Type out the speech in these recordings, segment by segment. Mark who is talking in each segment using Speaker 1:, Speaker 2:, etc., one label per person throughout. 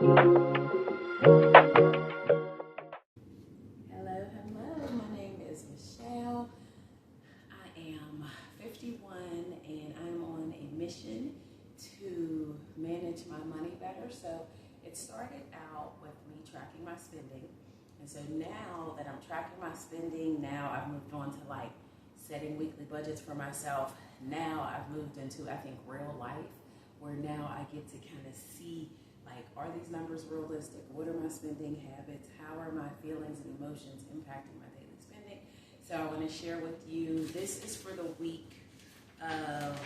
Speaker 1: Hello, hello. My name is Michelle. I am 51 and I'm on a mission to manage my money better. So it started out with me tracking my spending. And so now that I'm tracking my spending, now I've moved on to like setting weekly budgets for myself. Now I've moved into, I think, real life where now I get to kind of see like, are these numbers realistic? What are my spending habits? How are my feelings and emotions impacting my daily spending? So I want to share with you, this is for the week of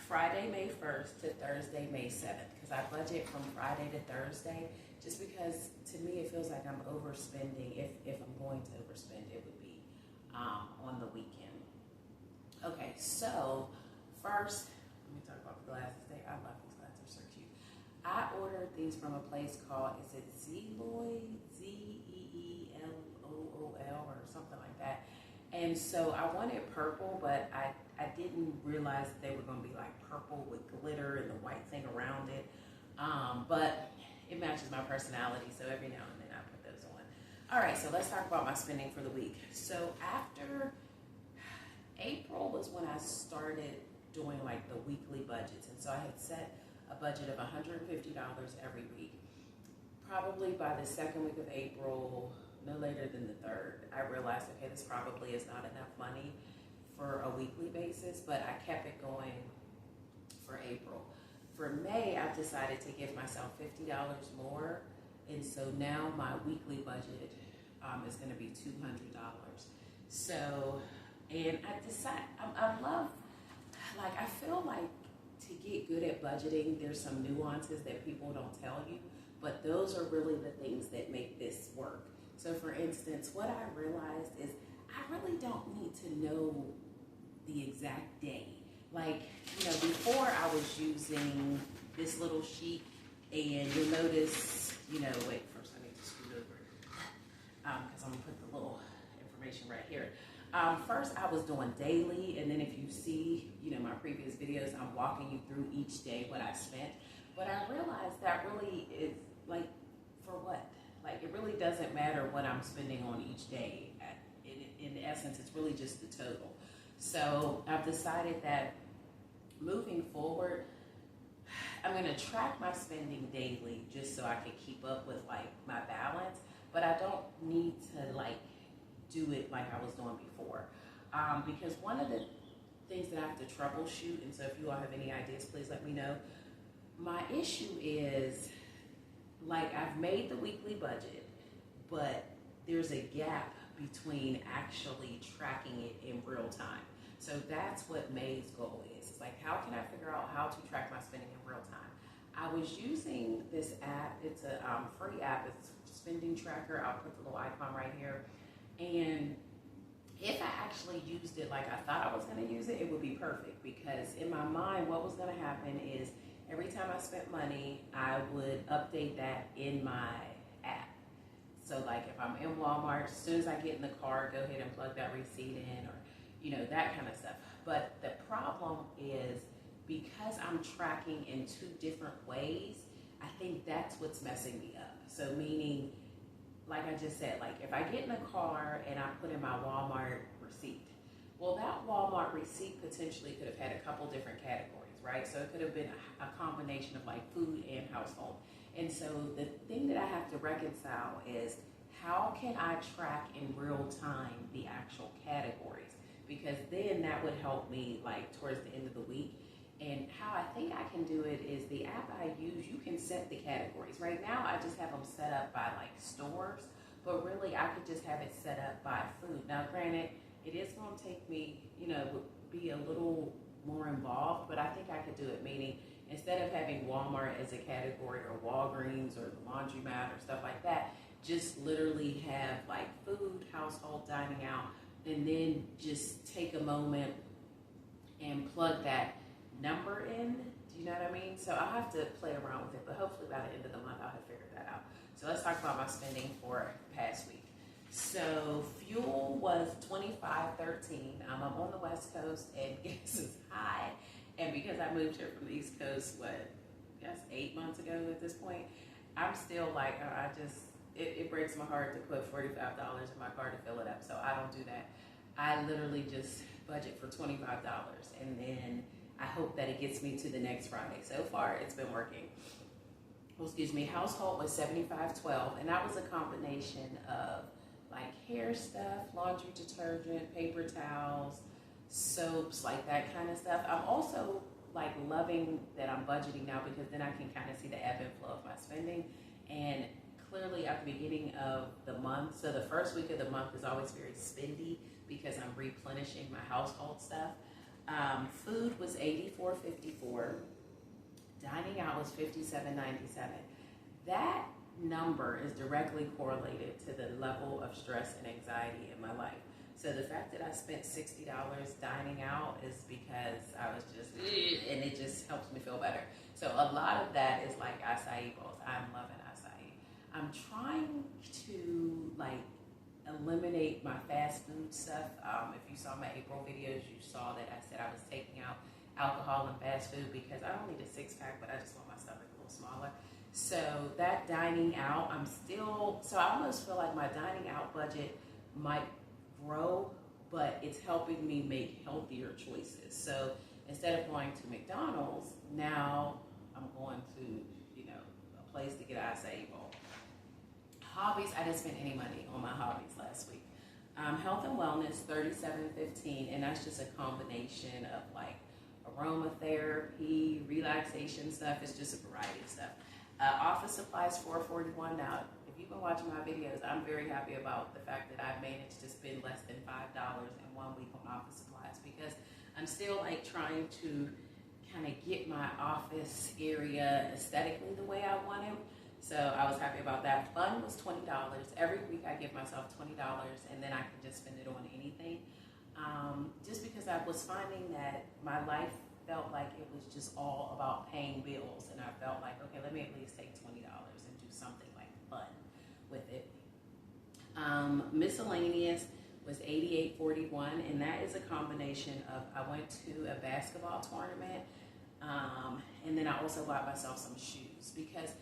Speaker 1: Friday, May 1st to Thursday, May 7th, because I budget from Friday to Thursday, just because to me it feels like I'm overspending. If I'm going to overspend, it would be on the weekend. Okay, so first, let me talk about the glasses. I love these glasses, they're so cute. I ordered these from a place called, is it Zeelool, Zeeeelool or something like that. And so I wanted purple, but I didn't realize that they were going to be like purple with glitter and the white thing around it. But it matches my personality, so every now and then I put those on. All right, so let's talk about my spending for the week. So after April was when I started doing like the weekly budgets. And so I had set a budget of $150 every week. Probably by the second week of April, no later than the third, I realized, okay, this probably is not enough money for a weekly basis, but I kept it going for April. For May, I've decided to give myself $50 more. And so now my weekly budget is going to be $200. So, and I love, like, I feel like to get good at budgeting, there's some nuances that people don't tell you, but those are really the things that make this work. So for instance, what I realized is I really don't need to know the exact day. Like, before I was using this little sheet, and you'll notice, wait, first I need to scoot over because I'm gonna put the little information right here. First I was doing daily, and then if you see, my previous videos, I'm walking you through each day what I spent. But I realized that really is like, for what? Like, it really doesn't matter what I'm spending on each day. In essence, it's really just the total. So I've decided that moving forward, I'm going to track my spending daily just so I can keep up with like my balance, but I don't need to like do it like I was doing before. Because one of the things that I have to troubleshoot, and so if you all have any ideas, please let me know. My issue is, like, I've made the weekly budget, but there's a gap between actually tracking it in real time. So that's what May's goal is. It's like, how can I figure out how to track my spending in real time? I was using this app. It's a free app. It's Spending Tracker. I'll put the little icon right here. And if I actually used it like I thought I was going to use it, it would be perfect, because in my mind, what was going to happen is every time I spent money, I would update that in my app. So like if I'm in Walmart, as soon as I get in the car, go ahead and plug that receipt in, or that kind of stuff. But the problem is, because I'm tracking in two different ways, I think that's what's messing me up. So meaning, like I just said, like if I get in the car and I put in my Walmart receipt, well, that Walmart receipt potentially could have had a couple different categories, right? So it could have been a combination of like food and household. And so the thing that I have to reconcile is, how can I track in real time the actual categories? Because then that would help me like towards the end of the week. And how I think I can do it is the app I use, you can set the categories. Right now, I just have them set up by like stores, but really I could just have it set up by food. Now, granted, it is going to take me, be a little more involved, but I think I could do it. Meaning, instead of having Walmart as a category, or Walgreens, or the laundromat, or stuff like that, just literally have like food, household, dining out, and then just take a moment and plug that number in. Do you know what I mean? So I'll have to play around with it, but hopefully by the end of the month I'll have figured that out. So let's talk about my spending for the past week. So fuel was $25.13. I'm on the West Coast and gas is high. And because I moved here from the East Coast, guess 8 months ago at this point, I'm still like, it breaks my heart to put $45 in my car to fill it up. So I don't do that. I literally just budget for $25, and then I hope that it gets me to the next Friday. So far, it's been working. Well, excuse me. Household was $75.12, and that was a combination of like hair stuff, laundry detergent, paper towels, soaps, like that kind of stuff. I'm also like loving that I'm budgeting now, because then I can kind of see the ebb and flow of my spending. And clearly at the beginning of the month, so the first week of the month is always very spendy because I'm replenishing my household stuff. Food was $84.54. Dining out was $57.97. That number is directly correlated to the level of stress and anxiety in my life. So the fact that I spent $60 dining out is because I was just, and it just helps me feel better. So a lot of that is like acai bowls. I'm loving acai. I'm trying to like eliminate my fast food stuff. If you saw my April videos, you saw that I said I was taking out alcohol and fast food because I don't need a 6-pack, but I just want my stomach a little smaller. So that dining out, so I almost feel like my dining out budget might grow, but it's helping me make healthier choices. So instead of going to McDonald's, now I'm going to, a place to get an acai bowl. Hobbies, I didn't spend any money on my hobbies last week. Health and wellness, $37.15, and that's just a combination of like aromatherapy, relaxation stuff. It's just a variety of stuff. Office supplies, $4.41. Now, if you've been watching my videos, I'm very happy about the fact that I've managed to spend less than $5 in 1 week on office supplies, because I'm still like trying to kind of get my office area aesthetically the way I want it. So I was happy about that. Fun was $20. Every week I give myself $20, and then I can just spend it on anything. Just because I was finding that my life felt like it was just all about paying bills, and I felt like, okay, let me at least take $20 and do something like fun with it. Miscellaneous was $88.41, and that is a combination of, I went to a basketball tournament, and then I also bought myself some shoes, because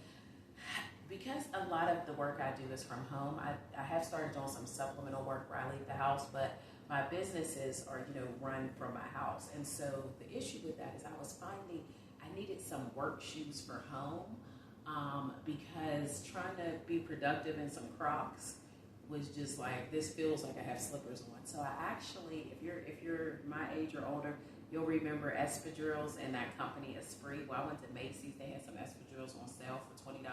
Speaker 1: a lot of the work I do is from home. I have started doing some supplemental work where I leave the house, but my businesses are, run from my house. And so the issue with that is I was finding I needed some work shoes for home, because trying to be productive in some Crocs was just like, this feels like I have slippers on. So I actually, if you're my age or older, you'll remember espadrilles and that company Esprit. Well, I went to Macy's, they had some espadrilles on sale for $20.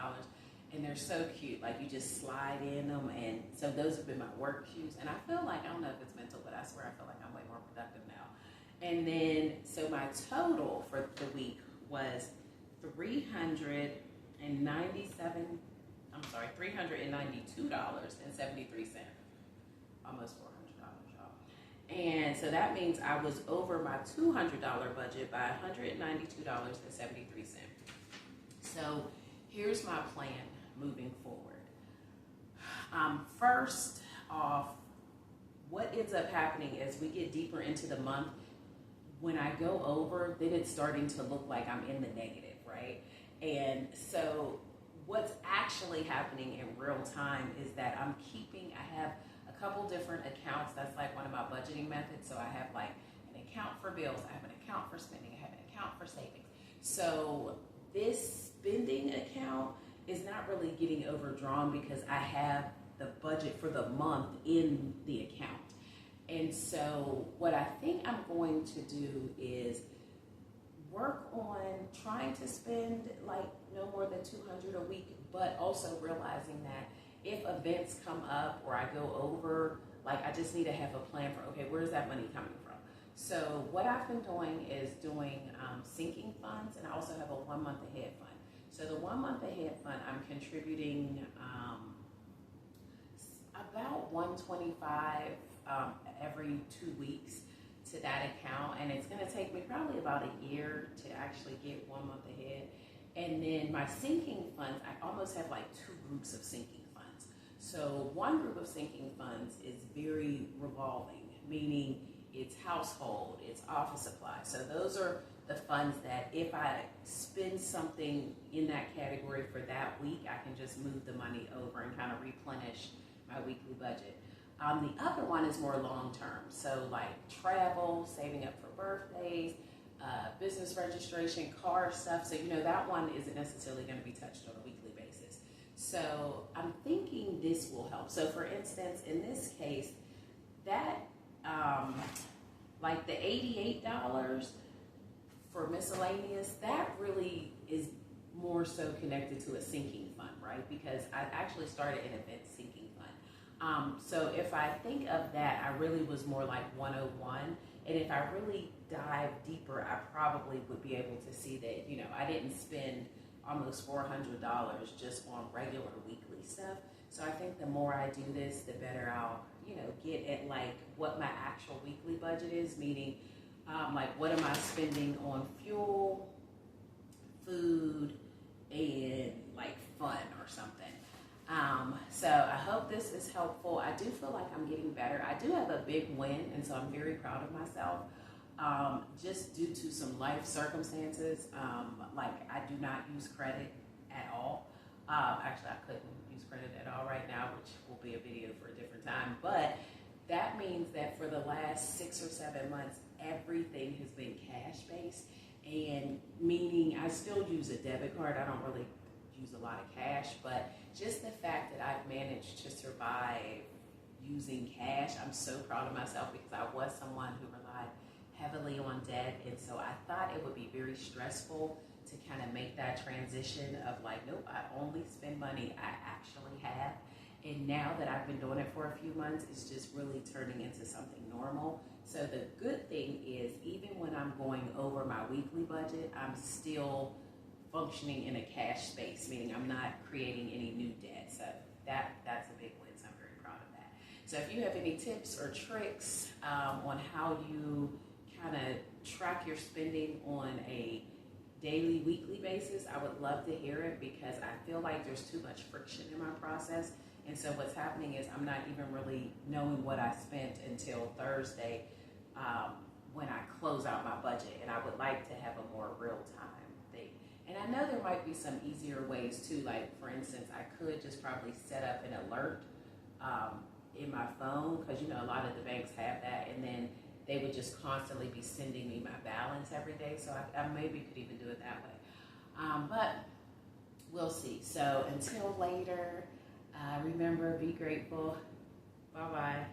Speaker 1: And they're so cute, like you just slide in them, and so those have been my work shoes. And I feel like, I don't know if it's mental, but I swear I feel like I'm way more productive now. And then, so my total for the week was $392.73. Almost $400, y'all. And so that means I was over my $200 budget by $192.73. So here's my plan moving forward. First off, what ends up happening as we get deeper into the month, when I go over, then it's starting to look like I'm in the negative, right? And so what's actually happening in real time is that I have a couple different accounts. That's like one of my budgeting methods. So I have like an account for bills, I have an account for spending, I have an account for savings. So this spending account is not really getting overdrawn because I have the budget for the month in the account. And so what I think I'm going to do is work on trying to spend like no more than $200 a week, but also realizing that if events come up or I go over, like I just need to have a plan for, okay, where's that money coming from? So what I've been doing is doing sinking funds, and I also have a 1 month ahead fund. So the 1 month ahead fund, I'm contributing about $125 every 2 weeks to that account, and it's going to take me probably about a year to actually get 1 month ahead. And then my sinking funds, I almost have like 2 groups of sinking funds. So one group of sinking funds is very revolving, meaning it's household, it's office supplies. So those are the funds that if I spend something in that category for that week, I can just move the money over and kind of replenish my weekly budget. The other one is more long-term. So like travel, saving up for birthdays, business registration, car stuff. So, that one isn't necessarily going to be touched on a weekly basis. So I'm thinking this will help. So for instance, in this case, that, like the $88 for miscellaneous, that really is more so connected to a sinking fund, right? Because I actually started an event sinking fund. So if I think of that, I really was more like 101. And if I really dive deeper, I probably would be able to see that, I didn't spend almost $400 just on regular weekly stuff. So I think the more I do this, the better I'll, get at like what my actual weekly budget is, meaning like what am I spending on fuel, food, and like fun or something. So I hope this is helpful. I do feel like I'm getting better. I do have a big win, and so I'm very proud of myself. Just due to some life circumstances, like I do not use credit at all. Actually, I couldn't use credit at all right now, which will be a video for a different time. But that means that for the last 6 or 7 months, everything has been cash-based, and meaning I still use a debit card. I don't really use a lot of cash, but just the fact that I've managed to survive using cash, I'm so proud of myself, because I was someone who relied heavily on debt, and so I thought it would be very stressful to kind of make that transition of like, nope, I only spend money I actually have. And now that I've been doing it for a few months, it's just really turning into something normal. So the good thing is, even when I'm going over my weekly budget, I'm still functioning in a cash space, meaning I'm not creating any new debt. So that's a big win. So I'm very proud of that. So if you have any tips or tricks on how you kind of track your spending on a daily, weekly basis, I would love to hear it, because I feel like there's too much friction in my process. And so what's happening is I'm not even really knowing what I spent until Thursday when I close out my budget. And I would like to have a more real-time thing. And I know there might be some easier ways too. Like for instance, I could just probably set up an alert in my phone, because a lot of the banks have that, and then they would just constantly be sending me my balance every day. So I maybe could even do it that way. But we'll see. So until later, remember, be grateful. Bye-bye.